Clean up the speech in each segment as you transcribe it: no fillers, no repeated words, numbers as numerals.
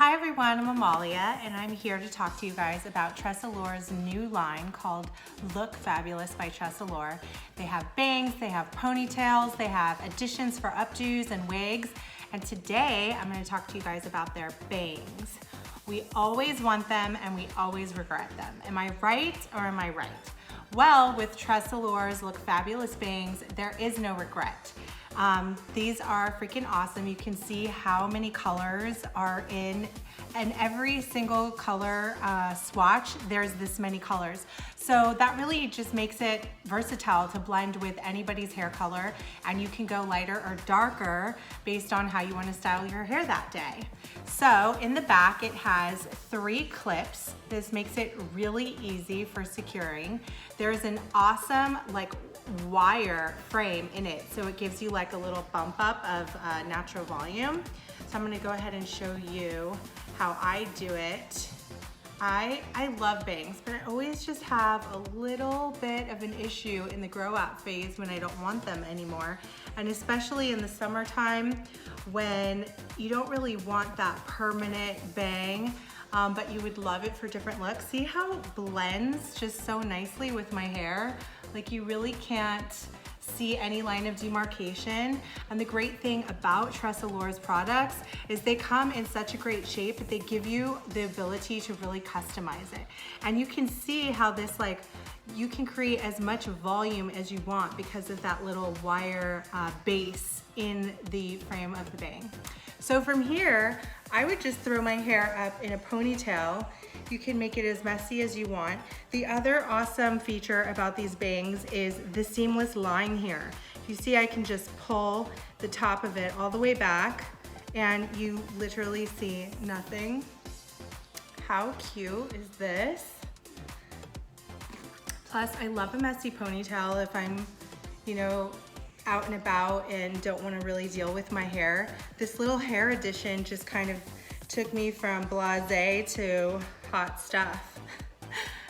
Hi everyone, I'm Amalia and I'm here to talk to you guys about TressAllure's new line called Look Fabulous by TressAllure. They have bangs, they have ponytails, they have additions for updos and wigs, and today I'm going to talk to you guys about their bangs. We always want them and we always regret them. Am I right or am I right? Well, with TressAllure's Look Fabulous bangs, there is no regret. These are freaking awesome. You can see how many colors are in, and every single color swatch, there's this many colors. So that really just makes it versatile to blend with anybody's hair color, and you can go lighter or darker based on how you want to style your hair that day. So in the back, it has 3 clips. This makes it really easy for securing. There's an awesome wire frame in it, so it gives you like a little bump up of natural volume. So I'm going to go ahead and show you how I do it. I love bangs, but I always just have a little bit of an issue in the grow out phase when I don't want them anymore, and especially in the summertime when you don't really want that permanent bang, but you would love it for different looks. See how it blends just so nicely with my hair? Like, you really can't see any line of demarcation. And the great thing about TressAllure's products is they come in such a great shape that they give you the ability to really customize it. And you can see how this, you can create as much volume as you want because of that little wire base in the frame of the bang. So from here, I would just throw my hair up in a ponytail. You can make it as messy as you want. The other awesome feature about these bangs is the seamless line here. You see, I can just pull the top of it all the way back and you literally see nothing. How cute is this? Plus, I love a messy ponytail if I'm, out and about and don't want to really deal with my hair. This little hair addition just kind of took me from blasé to hot stuff.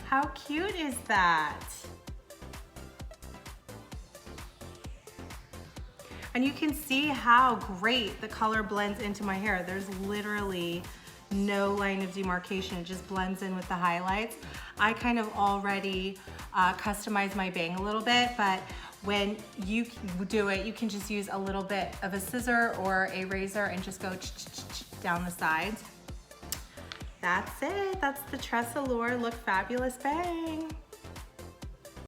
How cute is that? And you can see how great the color blends into my hair. There's literally no line of demarcation. It just blends in with the highlights. I kind of already customize my bang a little bit, but when you do it, you can just use a little bit of a scissor or a razor and just go down the sides. That's it. That's the TressAllure Look Fabulous bang.